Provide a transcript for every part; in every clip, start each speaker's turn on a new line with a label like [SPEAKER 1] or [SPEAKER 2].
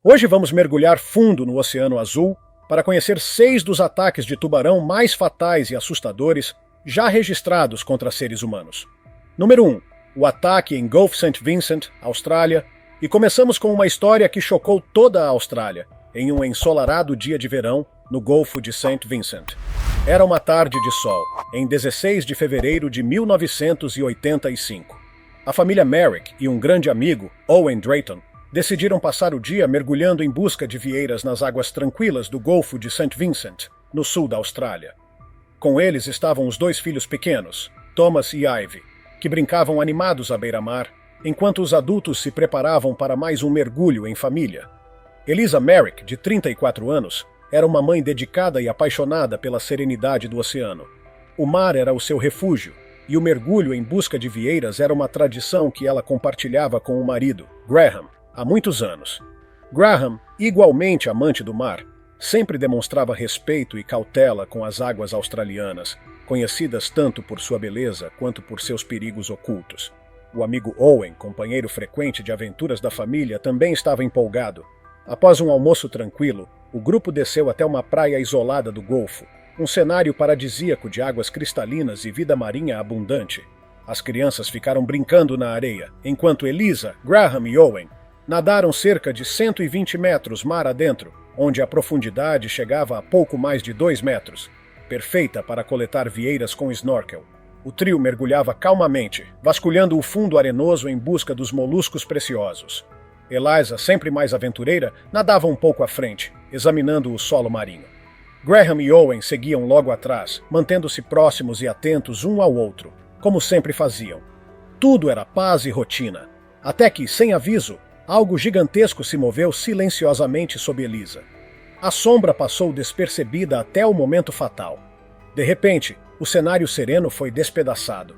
[SPEAKER 1] Hoje vamos mergulhar fundo no Oceano Azul para conhecer 6 dos ataques de tubarão mais fatais e assustadores já registrados contra seres humanos. Número 1. O ataque em Gulf St. Vincent, Austrália, e começamos com uma história que chocou toda a Austrália, em um ensolarado dia de verão no Golfo de St. Vincent. Era uma tarde de sol, em 16 de fevereiro de 1985. A família Merrick e um grande amigo, Owen Drayton, decidiram passar o dia mergulhando em busca de vieiras nas águas tranquilas do Golfo de St. Vincent, no sul da Austrália. Com eles estavam os 2 filhos pequenos, Thomas e Ivy, que brincavam animados à beira-mar, enquanto os adultos se preparavam para mais um mergulho em família. Eliza Merrick, de 34 anos, era uma mãe dedicada e apaixonada pela serenidade do oceano. O mar era o seu refúgio, e o mergulho em busca de vieiras era uma tradição que ela compartilhava com o marido, Graham, há muitos anos. Graham, igualmente amante do mar, sempre demonstrava respeito e cautela com as águas australianas, conhecidas tanto por sua beleza quanto por seus perigos ocultos. O amigo Owen, companheiro frequente de aventuras da família, também estava empolgado. Após um almoço tranquilo, o grupo desceu até uma praia isolada do Golfo, um cenário paradisíaco de águas cristalinas e vida marinha abundante. As crianças ficaram brincando na areia, enquanto Eliza, Graham e Owen nadaram cerca de 120 metros mar adentro, onde a profundidade chegava a pouco mais de 2 metros, perfeita para coletar vieiras com snorkel. O trio mergulhava calmamente, vasculhando o fundo arenoso em busca dos moluscos preciosos. Eliza, sempre mais aventureira, nadava um pouco à frente, examinando o solo marinho. Graham e Owen seguiam logo atrás, mantendo-se próximos e atentos um ao outro, como sempre faziam. Tudo era paz e rotina, até que, sem aviso, algo gigantesco se moveu silenciosamente sob Eliza. A sombra passou despercebida até o momento fatal. De repente, o cenário sereno foi despedaçado.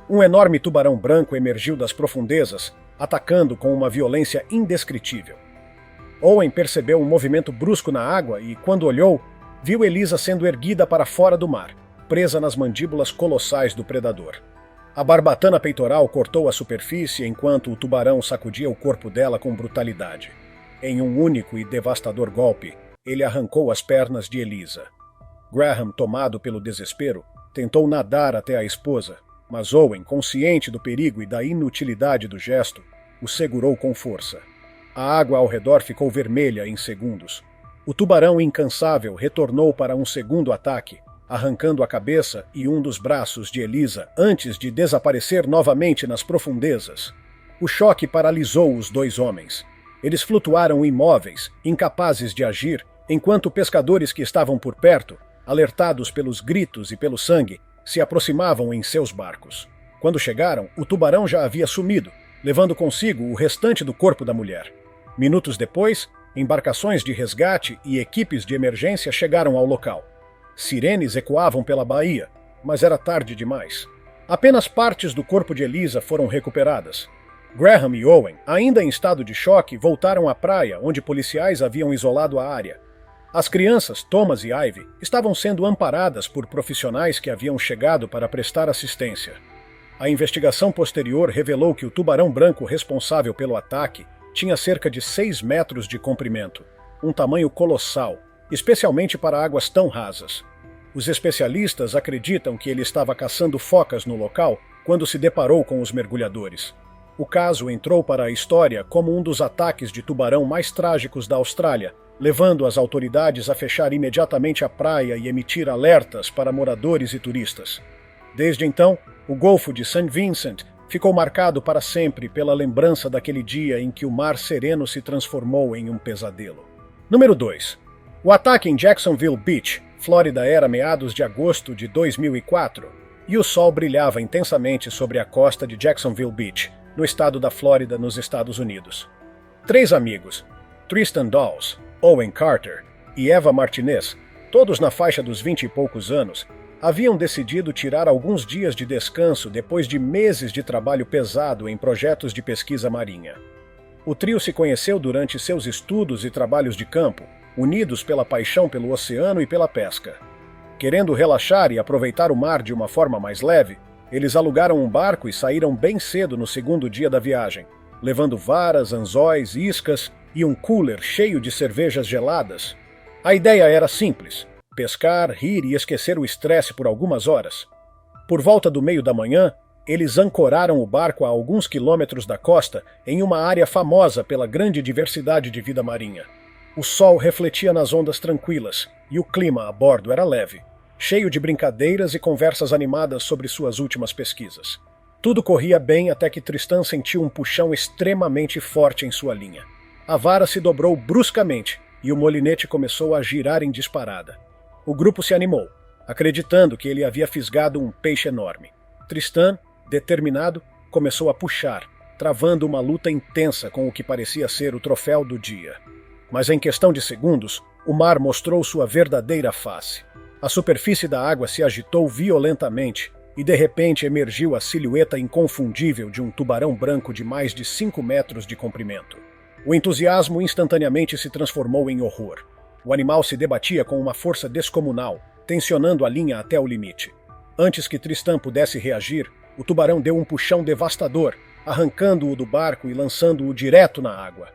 [SPEAKER 1] Um enorme tubarão branco emergiu das profundezas, atacando com uma violência indescritível. Owen percebeu um movimento brusco na água e, quando olhou, viu Eliza sendo erguida para fora do mar, presa nas mandíbulas colossais do predador. A barbatana peitoral cortou a superfície enquanto o tubarão sacudia o corpo dela com brutalidade. Em um único e devastador golpe, ele arrancou as pernas de Eliza. Graham, tomado pelo desespero, tentou nadar até a esposa, mas Owen, consciente do perigo e da inutilidade do gesto, o segurou com força. A água ao redor ficou vermelha em segundos. O tubarão incansável retornou para um segundo ataque, arrancando a cabeça e um dos braços de Eliza antes de desaparecer novamente nas profundezas. O choque paralisou os 2 homens. Eles flutuaram imóveis, incapazes de agir, enquanto pescadores que estavam por perto, alertados pelos gritos e pelo sangue, se aproximavam em seus barcos. Quando chegaram, o tubarão já havia sumido, levando consigo o restante do corpo da mulher. Minutos depois, embarcações de resgate e equipes de emergência chegaram ao local. Sirenes ecoavam pela baía, mas era tarde demais. Apenas partes do corpo de Eliza foram recuperadas. Graham e Owen, ainda em estado de choque, voltaram à praia, onde policiais haviam isolado a área. As crianças, Thomas e Ivy, estavam sendo amparadas por profissionais que haviam chegado para prestar assistência. A investigação posterior revelou que o tubarão branco responsável pelo ataque tinha cerca de 6 metros de comprimento, um tamanho colossal, especialmente para águas tão rasas. Os especialistas acreditam que ele estava caçando focas no local quando se deparou com os mergulhadores. O caso entrou para a história como um dos ataques de tubarão mais trágicos da Austrália, levando as autoridades a fechar imediatamente a praia e emitir alertas para moradores e turistas. Desde então, o Golfo de St. Vincent ficou marcado para sempre pela lembrança daquele dia em que o mar sereno se transformou em um pesadelo. Número 2. O ataque em Jacksonville Beach, Flórida, era meados de agosto de 2004, e o sol brilhava intensamente sobre a costa de Jacksonville Beach, no estado da Flórida, nos Estados Unidos. 3 amigos, Tristan Dawes, Owen Carter e Eva Martinez, todos na faixa dos 20 e poucos anos, haviam decidido tirar alguns dias de descanso depois de meses de trabalho pesado em projetos de pesquisa marinha. O trio se conheceu durante seus estudos e trabalhos de campo, unidos pela paixão pelo oceano e pela pesca. Querendo relaxar e aproveitar o mar de uma forma mais leve, eles alugaram um barco e saíram bem cedo no segundo dia da viagem, levando varas, anzóis, iscas e um cooler cheio de cervejas geladas. A ideia era simples: pescar, rir e esquecer o estresse por algumas horas. Por volta do meio da manhã, eles ancoraram o barco a alguns quilômetros da costa em uma área famosa pela grande diversidade de vida marinha. O sol refletia nas ondas tranquilas e o clima a bordo era leve, cheio de brincadeiras e conversas animadas sobre suas últimas pesquisas. Tudo corria bem até que Tristan sentiu um puxão extremamente forte em sua linha. A vara se dobrou bruscamente e o molinete começou a girar em disparada. O grupo se animou, acreditando que ele havia fisgado um peixe enorme. Tristan, determinado, começou a puxar, travando uma luta intensa com o que parecia ser o troféu do dia. Mas em questão de segundos, o mar mostrou sua verdadeira face. A superfície da água se agitou violentamente e de repente emergiu a silhueta inconfundível de um tubarão branco de mais de 5 metros de comprimento. O entusiasmo instantaneamente se transformou em horror. O animal se debatia com uma força descomunal, tensionando a linha até o limite. Antes que Tristan pudesse reagir, o tubarão deu um puxão devastador, arrancando-o do barco e lançando-o direto na água.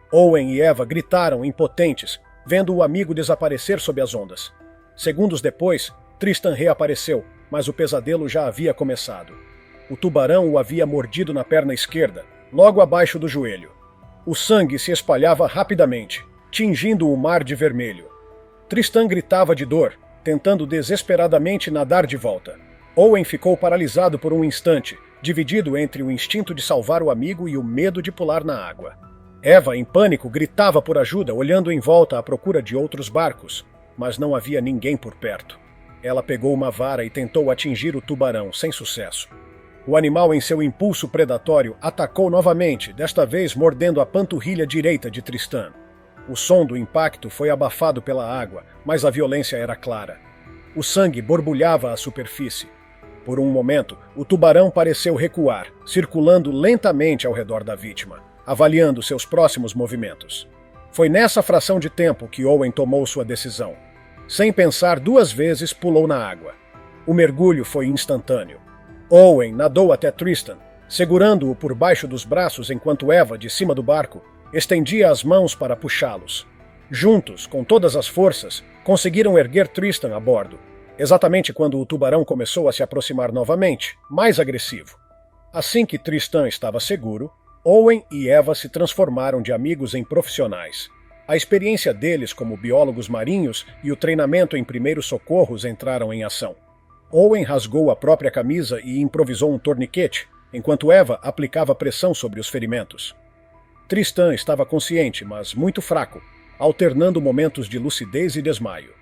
[SPEAKER 1] Owen e Eva gritaram impotentes, vendo o amigo desaparecer sob as ondas. Segundos depois, Tristan reapareceu, mas o pesadelo já havia começado. O tubarão o havia mordido na perna esquerda, logo abaixo do joelho. O sangue se espalhava rapidamente, tingindo o mar de vermelho. Tristan gritava de dor, tentando desesperadamente nadar de volta. Owen ficou paralisado por um instante, dividido entre o instinto de salvar o amigo e o medo de pular na água. Eva, em pânico, gritava por ajuda, olhando em volta à procura de outros barcos, mas não havia ninguém por perto. Ela pegou uma vara e tentou atingir o tubarão, sem sucesso. O animal, em seu impulso predatório, atacou novamente, desta vez mordendo a panturrilha direita de Tristan. O som do impacto foi abafado pela água, mas a violência era clara. O sangue borbulhava à superfície. Por um momento, o tubarão pareceu recuar, circulando lentamente ao redor da vítima, avaliando seus próximos movimentos. Foi nessa fração de tempo que Owen tomou sua decisão. Sem pensar 2 vezes, pulou na água. O mergulho foi instantâneo. Owen nadou até Tristan, segurando-o por baixo dos braços enquanto Eva, de cima do barco, estendia as mãos para puxá-los. Juntos, com todas as forças, conseguiram erguer Tristan a bordo, exatamente quando o tubarão começou a se aproximar novamente, mais agressivo. Assim que Tristan estava seguro, Owen e Eva se transformaram de amigos em profissionais. A experiência deles como biólogos marinhos e o treinamento em primeiros socorros entraram em ação. Owen rasgou a própria camisa e improvisou um torniquete, enquanto Eva aplicava pressão sobre os ferimentos. Tristan estava consciente, mas muito fraco, alternando momentos de lucidez e desmaio.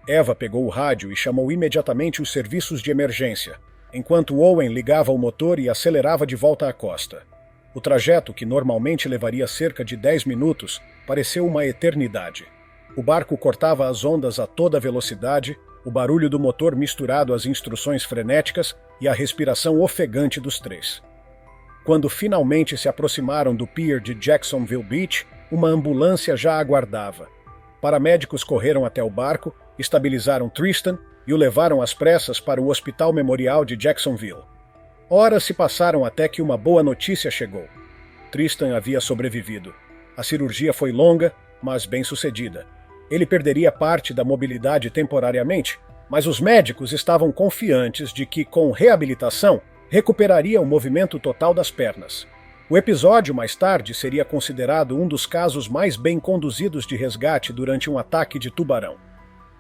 [SPEAKER 1] Eva pegou o rádio e chamou imediatamente os serviços de emergência, enquanto Owen ligava o motor e acelerava de volta à costa. O trajeto, que normalmente levaria cerca de 10 minutos, pareceu uma eternidade. O barco cortava as ondas a toda velocidade, o barulho do motor misturado às instruções frenéticas e a respiração ofegante dos 3. Quando finalmente se aproximaram do pier de Jacksonville Beach, uma ambulância já aguardava. Paramédicos correram até o barco, estabilizaram Tristan e o levaram às pressas para o Hospital Memorial de Jacksonville. Horas se passaram até que uma boa notícia chegou. Tristan havia sobrevivido. A cirurgia foi longa, mas bem-sucedida. Ele perderia parte da mobilidade temporariamente, mas os médicos estavam confiantes de que, com reabilitação, recuperaria o movimento total das pernas. O episódio, mais tarde, seria considerado um dos casos mais bem conduzidos de resgate durante um ataque de tubarão.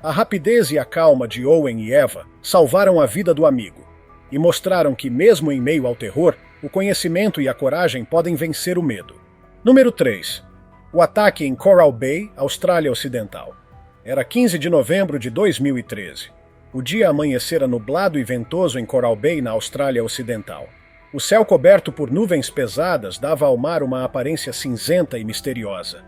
[SPEAKER 1] A rapidez e a calma de Owen e Eva salvaram a vida do amigo e mostraram que, mesmo em meio ao terror, o conhecimento e a coragem podem vencer o medo. Número 3. O ataque em Coral Bay, Austrália Ocidental. Era 15 de novembro de 2013. O dia amanhecera nublado e ventoso em Coral Bay, na Austrália Ocidental. O céu coberto por nuvens pesadas dava ao mar uma aparência cinzenta e misteriosa.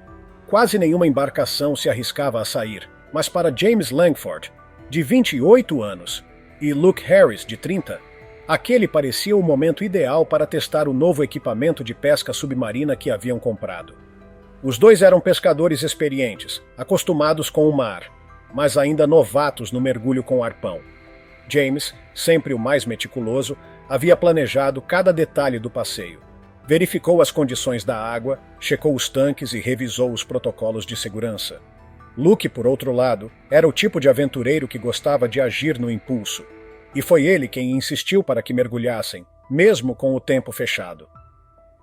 [SPEAKER 1] Quase nenhuma embarcação se arriscava a sair, mas para James Langford, de 28 anos, e Luke Harris, de 30, aquele parecia o momento ideal para testar o novo equipamento de pesca submarina que haviam comprado. Os dois eram pescadores experientes, acostumados com o mar, mas ainda novatos no mergulho com arpão. James, sempre o mais meticuloso, havia planejado cada detalhe do passeio. Verificou as condições da água, checou os tanques e revisou os protocolos de segurança. Luke, por outro lado, era o tipo de aventureiro que gostava de agir no impulso. E foi ele quem insistiu para que mergulhassem, mesmo com o tempo fechado.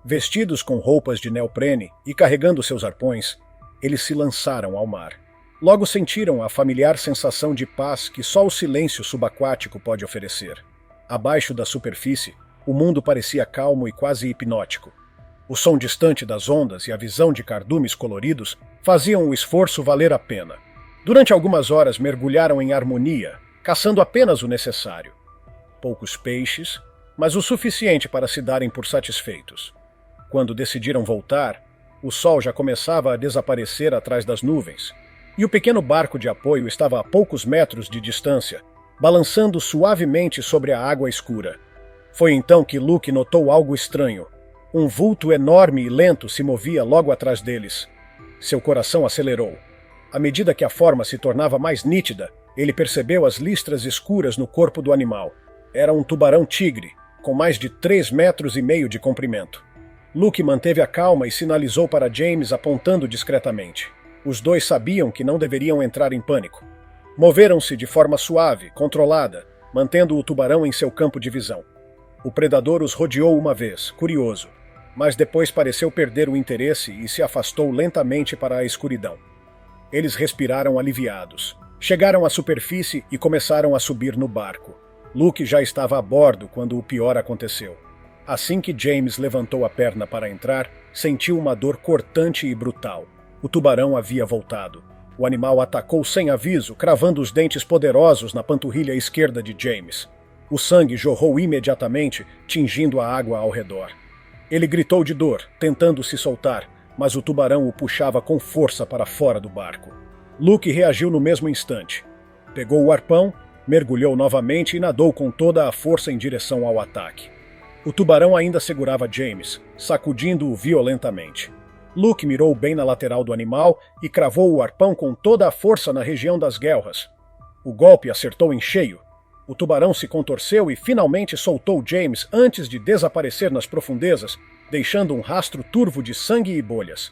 [SPEAKER 1] Vestidos com roupas de neoprene e carregando seus arpões, eles se lançaram ao mar. Logo sentiram a familiar sensação de paz que só o silêncio subaquático pode oferecer. Abaixo da superfície, o mundo parecia calmo e quase hipnótico. O som distante das ondas e a visão de cardumes coloridos faziam o esforço valer a pena. Durante algumas horas mergulharam em harmonia, caçando apenas o necessário. Poucos peixes, mas o suficiente para se darem por satisfeitos. Quando decidiram voltar, o sol já começava a desaparecer atrás das nuvens, e o pequeno barco de apoio estava a poucos metros de distância, balançando suavemente sobre a água escura. Foi então que Luke notou algo estranho. Um vulto enorme e lento se movia logo atrás deles. Seu coração acelerou. À medida que a forma se tornava mais nítida, ele percebeu as listras escuras no corpo do animal. Era um tubarão-tigre, com mais de 3,5 metros de comprimento. Luke manteve a calma e sinalizou para James apontando discretamente. Os dois sabiam que não deveriam entrar em pânico. Moveram-se de forma suave, controlada, mantendo o tubarão em seu campo de visão. O predador os rodeou uma vez, curioso, mas depois pareceu perder o interesse e se afastou lentamente para a escuridão. Eles respiraram aliviados. Chegaram à superfície e começaram a subir no barco. Luke já estava a bordo quando o pior aconteceu. Assim que James levantou a perna para entrar, sentiu uma dor cortante e brutal. O tubarão havia voltado. O animal atacou sem aviso, cravando os dentes poderosos na panturrilha esquerda de James. O sangue jorrou imediatamente, tingindo a água ao redor. Ele gritou de dor, tentando se soltar, mas o tubarão o puxava com força para fora do barco. Luke reagiu no mesmo instante. Pegou o arpão, mergulhou novamente e nadou com toda a força em direção ao ataque. O tubarão ainda segurava James, sacudindo-o violentamente. Luke mirou bem na lateral do animal e cravou o arpão com toda a força na região das guelras. O golpe acertou em cheio. O tubarão se contorceu e finalmente soltou James antes de desaparecer nas profundezas, deixando um rastro turvo de sangue e bolhas.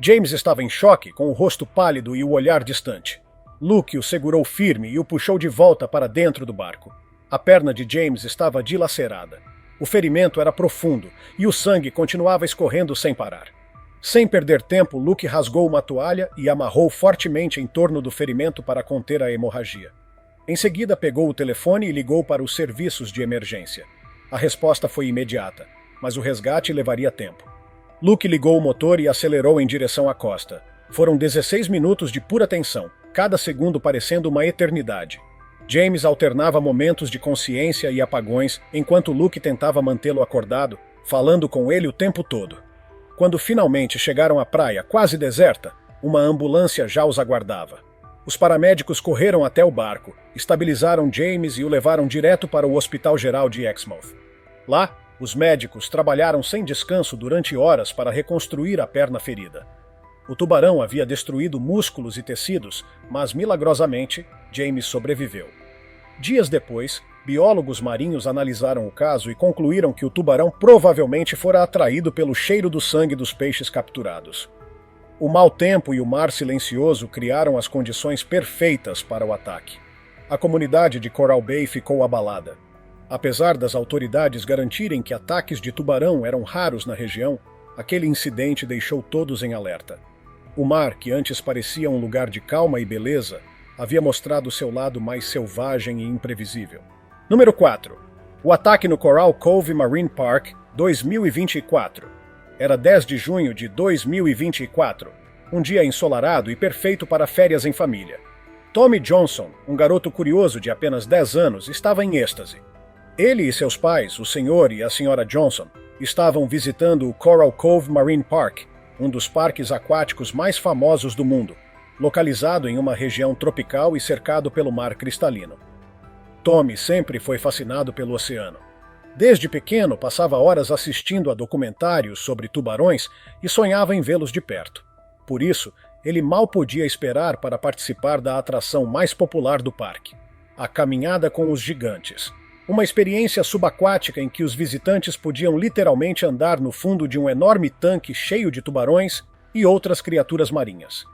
[SPEAKER 1] James estava em choque, com o rosto pálido e o olhar distante. Luke o segurou firme e o puxou de volta para dentro do barco. A perna de James estava dilacerada. O ferimento era profundo e o sangue continuava escorrendo sem parar. Sem perder tempo, Luke rasgou uma toalha e amarrou fortemente em torno do ferimento para conter a hemorragia. Em seguida, pegou o telefone e ligou para os serviços de emergência. A resposta foi imediata, mas o resgate levaria tempo. Luke ligou o motor e acelerou em direção à costa. Foram 16 minutos de pura tensão, cada segundo parecendo uma eternidade. James alternava momentos de consciência e apagões, enquanto Luke tentava mantê-lo acordado, falando com ele o tempo todo. Quando finalmente chegaram à praia, quase deserta, uma ambulância já os aguardava. Os paramédicos correram até o barco, estabilizaram James e o levaram direto para o Hospital Geral de Exmouth. Lá, os médicos trabalharam sem descanso durante horas para reconstruir a perna ferida. O tubarão havia destruído músculos e tecidos, mas milagrosamente, James sobreviveu. Dias depois, biólogos marinhos analisaram o caso e concluíram que o tubarão provavelmente fora atraído pelo cheiro do sangue dos peixes capturados. O mau tempo e o mar silencioso criaram as condições perfeitas para o ataque. A comunidade de Coral Bay ficou abalada. Apesar das autoridades garantirem que ataques de tubarão eram raros na região, aquele incidente deixou todos em alerta. O mar, que antes parecia um lugar de calma e beleza, havia mostrado seu lado mais selvagem e imprevisível. Número 4. O ataque no Coral Cove Marine Park, 2024. Era 10 de junho de 2024, um dia ensolarado e perfeito para férias em família. Tommy Johnson, um garoto curioso de apenas 10 anos, estava em êxtase. Ele e seus pais, o Sr. e a Sra. Johnson, estavam visitando o Coral Cove Marine Park, um dos parques aquáticos mais famosos do mundo, localizado em uma região tropical e cercado pelo mar cristalino. Tommy sempre foi fascinado pelo oceano. Desde pequeno, passava horas assistindo a documentários sobre tubarões e sonhava em vê-los de perto. Por isso, ele mal podia esperar para participar da atração mais popular do parque, a caminhada com os gigantes. uma experiência subaquática em que os visitantes podiam literalmente andar no fundo de um enorme tanque cheio de tubarões e outras criaturas marinhas.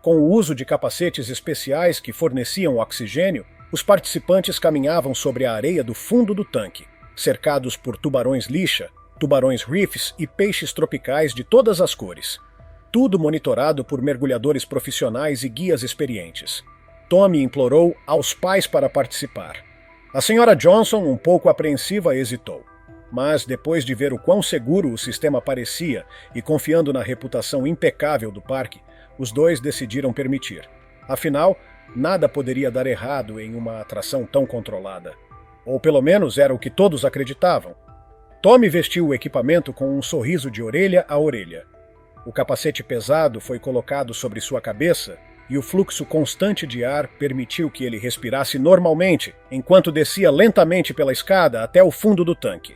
[SPEAKER 1] Com o uso de capacetes especiais que forneciam oxigênio, os participantes caminhavam sobre a areia do fundo do tanque, cercados por tubarões-lixa, tubarões reefs e peixes tropicais de todas as cores. Tudo monitorado por mergulhadores profissionais e guias experientes. Tommy implorou aos pais para participar. A senhora Johnson, um pouco apreensiva, hesitou. Mas, depois de ver o quão seguro o sistema parecia e confiando na reputação impecável do parque, os dois decidiram permitir. Afinal, nada poderia dar errado em uma atração tão controlada. Ou pelo menos era o que todos acreditavam. Tommy vestiu o equipamento com um sorriso de orelha a orelha. O capacete pesado foi colocado sobre sua cabeça e o fluxo constante de ar permitiu que ele respirasse normalmente enquanto descia lentamente pela escada até o fundo do tanque.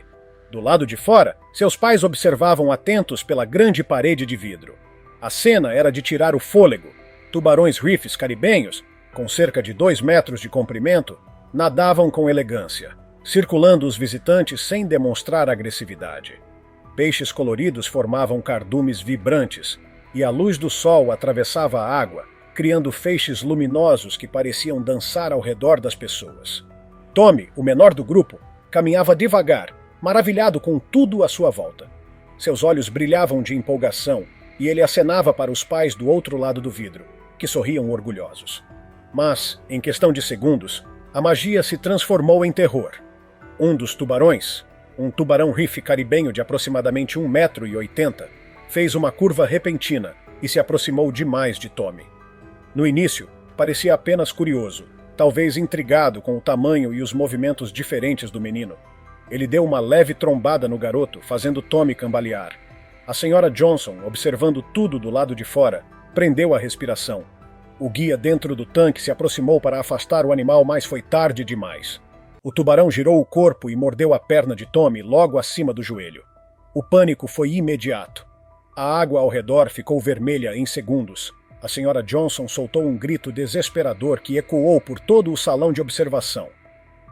[SPEAKER 1] Do lado de fora, seus pais observavam atentos pela grande parede de vidro. A cena era de tirar o fôlego. Tubarões reefs caribenhos, com cerca de 2 metros de comprimento, nadavam com elegância, circulando os visitantes sem demonstrar agressividade. Peixes coloridos formavam cardumes vibrantes, e a luz do sol atravessava a água, criando feixes luminosos que pareciam dançar ao redor das pessoas. Tommy, o menor do grupo, caminhava devagar, maravilhado com tudo à sua volta. Seus olhos brilhavam de empolgação, e ele acenava para os pais do outro lado do vidro, que sorriam orgulhosos. Mas, em questão de segundos, a magia se transformou em terror. Um dos tubarões, um tubarão reef caribenho de aproximadamente 1,80 m, fez uma curva repentina e se aproximou demais de Tommy. No início, parecia apenas curioso, talvez intrigado com o tamanho e os movimentos diferentes do menino. Ele deu uma leve trombada no garoto, fazendo Tommy cambalear. A senhora Johnson, observando tudo do lado de fora, prendeu a respiração. O guia dentro do tanque se aproximou para afastar o animal, mas foi tarde demais. O tubarão girou o corpo e mordeu a perna de Tommy logo acima do joelho. O pânico foi imediato. A água ao redor ficou vermelha em segundos. A senhora Johnson soltou um grito desesperador que ecoou por todo o salão de observação.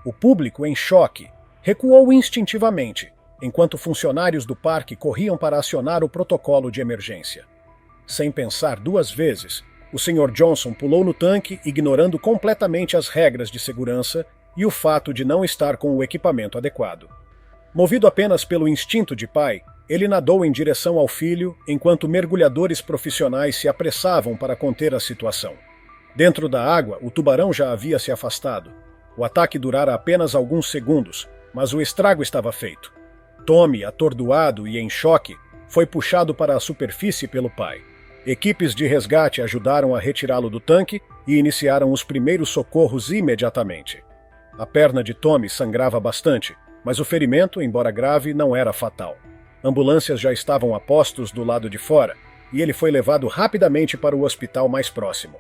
[SPEAKER 1] O público, em choque, recuou instintivamente, enquanto funcionários do parque corriam para acionar o protocolo de emergência. Sem pensar 2 vezes, o Sr. Johnson pulou no tanque, ignorando completamente as regras de segurança e o fato de não estar com o equipamento adequado. Movido apenas pelo instinto de pai, ele nadou em direção ao filho, enquanto mergulhadores profissionais se apressavam para conter a situação. Dentro da água, o tubarão já havia se afastado. O ataque durara apenas alguns segundos, mas o estrago estava feito. Tommy, atordoado e em choque, foi puxado para a superfície pelo pai. Equipes de resgate ajudaram a retirá-lo do tanque e iniciaram os primeiros socorros imediatamente. A perna de Tommy sangrava bastante, mas o ferimento, embora grave, não era fatal. Ambulâncias já estavam a postos do lado de fora, e ele foi levado rapidamente para o hospital mais próximo.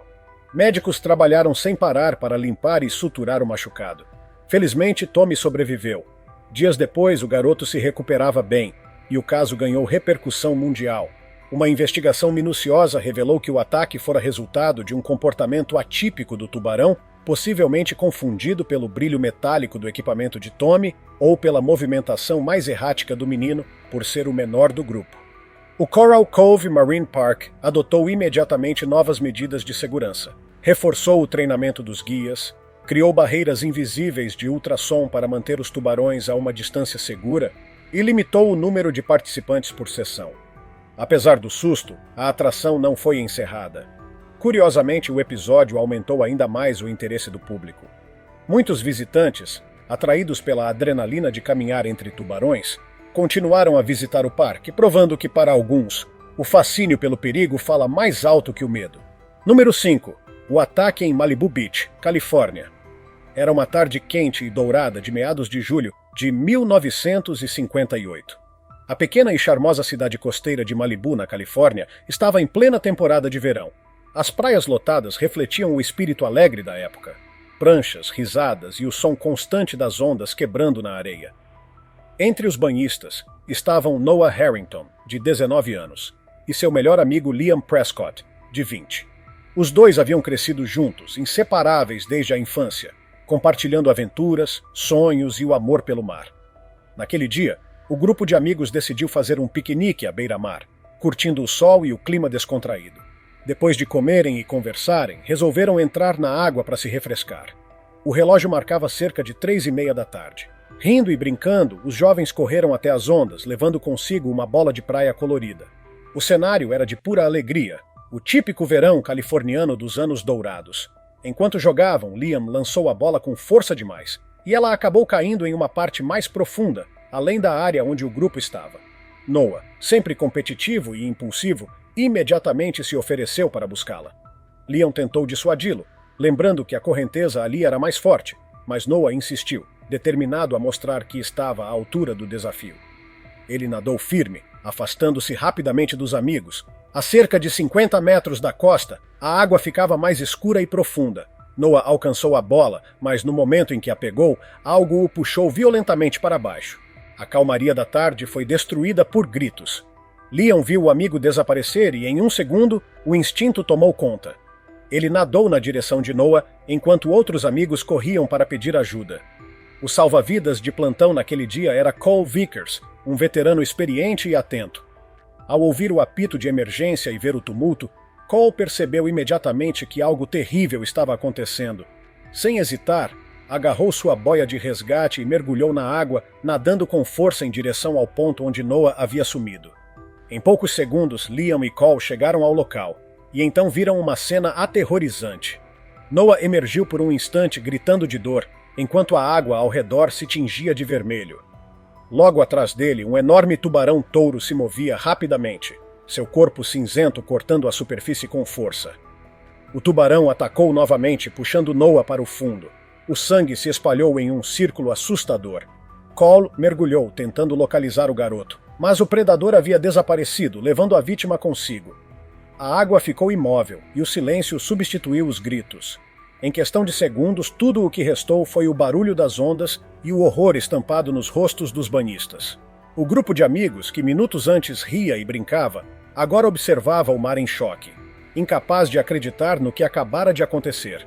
[SPEAKER 1] Médicos trabalharam sem parar para limpar e suturar o machucado. Felizmente, Tommy sobreviveu. Dias depois, o garoto se recuperava bem, e o caso ganhou repercussão mundial. Uma investigação minuciosa revelou que o ataque fora resultado de um comportamento atípico do tubarão, possivelmente confundido pelo brilho metálico do equipamento de Tommy ou pela movimentação mais errática do menino, por ser o menor do grupo. O Coral Cove Marine Park adotou imediatamente novas medidas de segurança, reforçou o treinamento dos guias, criou barreiras invisíveis de ultrassom para manter os tubarões a uma distância segura e limitou o número de participantes por sessão. Apesar do susto, a atração não foi encerrada. Curiosamente, o episódio aumentou ainda mais o interesse do público. Muitos visitantes, atraídos pela adrenalina de caminhar entre tubarões, continuaram a visitar o parque, provando que, para alguns, o fascínio pelo perigo fala mais alto que o medo. Número 5. O ataque em Malibu Beach, Califórnia. Era uma tarde quente e dourada de meados de julho de 1958. A pequena e charmosa cidade costeira de Malibu, na Califórnia, estava em plena temporada de verão. As praias lotadas refletiam o espírito alegre da época. Pranchas, risadas e o som constante das ondas quebrando na areia. Entre os banhistas estavam Noah Harrington, de 19 anos, e seu melhor amigo Liam Prescott, de 20. Os dois haviam crescido juntos, inseparáveis desde a infância, compartilhando aventuras, sonhos e o amor pelo mar. Naquele dia, o grupo de amigos decidiu fazer um piquenique à beira-mar, curtindo o sol e o clima descontraído. Depois de comerem e conversarem, resolveram entrar na água para se refrescar. O relógio marcava cerca de 3:30 da tarde. Rindo e brincando, os jovens correram até as ondas, levando consigo uma bola de praia colorida. O cenário era de pura alegria, o típico verão californiano dos anos dourados. Enquanto jogavam, Liam lançou a bola com força demais, e ela acabou caindo em uma parte mais profunda, além da área onde o grupo estava. Noah, sempre competitivo e impulsivo, imediatamente se ofereceu para buscá-la. Liam tentou dissuadi-lo, lembrando que a correnteza ali era mais forte, mas Noah insistiu, determinado a mostrar que estava à altura do desafio. Ele nadou firme, afastando-se rapidamente dos amigos. A cerca de 50 metros da costa, a água ficava mais escura e profunda. Noah alcançou a bola, mas no momento em que a pegou, algo o puxou violentamente para baixo. A calmaria da tarde foi destruída por gritos. Liam viu o amigo desaparecer e, em um segundo, o instinto tomou conta. Ele nadou na direção de Noah, enquanto outros amigos corriam para pedir ajuda. O salva-vidas de plantão naquele dia era Cole Vickers, um veterano experiente e atento. Ao ouvir o apito de emergência e ver o tumulto, Cole percebeu imediatamente que algo terrível estava acontecendo. Sem hesitar, agarrou sua boia de resgate e mergulhou na água, nadando com força em direção ao ponto onde Noah havia sumido. Em poucos segundos, Liam e Cole chegaram ao local, e então viram uma cena aterrorizante. Noah emergiu por um instante gritando de dor, enquanto a água ao redor se tingia de vermelho. Logo atrás dele, um enorme tubarão-touro se movia rapidamente, seu corpo cinzento cortando a superfície com força. O tubarão atacou novamente, puxando Noah para o fundo. O sangue se espalhou em um círculo assustador. Cole mergulhou, tentando localizar o garoto, mas o predador havia desaparecido, levando a vítima consigo. A água ficou imóvel e o silêncio substituiu os gritos. Em questão de segundos, tudo o que restou foi o barulho das ondas e o horror estampado nos rostos dos banhistas. O grupo de amigos, que minutos antes ria e brincava, agora observava o mar em choque, incapaz de acreditar no que acabara de acontecer.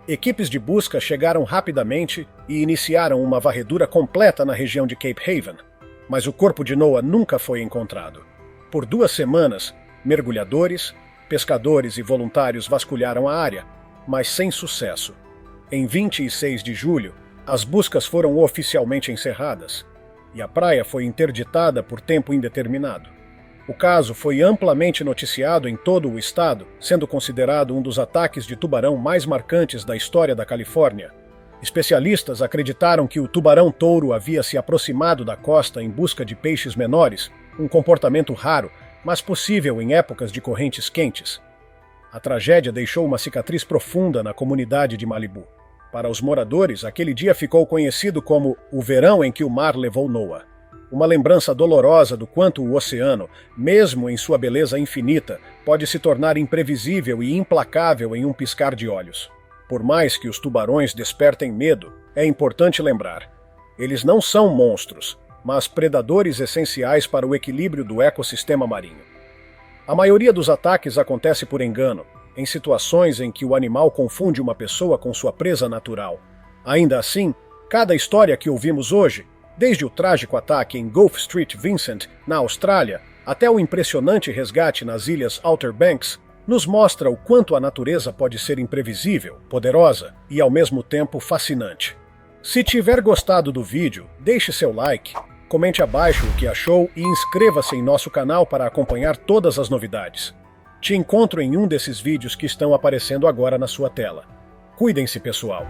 [SPEAKER 1] Equipes de busca chegaram rapidamente e iniciaram uma varredura completa na região de Cape Haven, mas o corpo de Noah nunca foi encontrado. Por 2 semanas, mergulhadores, pescadores e voluntários vasculharam a área, mas sem sucesso. Em 26 de julho, as buscas foram oficialmente encerradas, e a praia foi interditada por tempo indeterminado. O caso foi amplamente noticiado em todo o estado, sendo considerado um dos ataques de tubarão mais marcantes da história da Califórnia. Especialistas acreditaram que o tubarão-touro havia se aproximado da costa em busca de peixes menores, um comportamento raro, mas possível em épocas de correntes quentes. A tragédia deixou uma cicatriz profunda na comunidade de Malibu. Para os moradores, aquele dia ficou conhecido como o verão em que o mar levou Noah. Uma lembrança dolorosa do quanto o oceano, mesmo em sua beleza infinita, pode se tornar imprevisível e implacável em um piscar de olhos. Por mais que os tubarões despertem medo, é importante lembrar: eles não são monstros, mas predadores essenciais para o equilíbrio do ecossistema marinho. A maioria dos ataques acontece por engano, em situações em que o animal confunde uma pessoa com sua presa natural. Ainda assim, cada história que ouvimos hoje, desde o trágico ataque em Gulf St. Vincent, na Austrália, até o impressionante resgate nas ilhas Outer Banks, nos mostra o quanto a natureza pode ser imprevisível, poderosa e, ao mesmo tempo, fascinante. Se tiver gostado do vídeo, deixe seu like, comente abaixo o que achou e inscreva-se em nosso canal para acompanhar todas as novidades. Te encontro em um desses vídeos que estão aparecendo agora na sua tela. Cuidem-se, pessoal!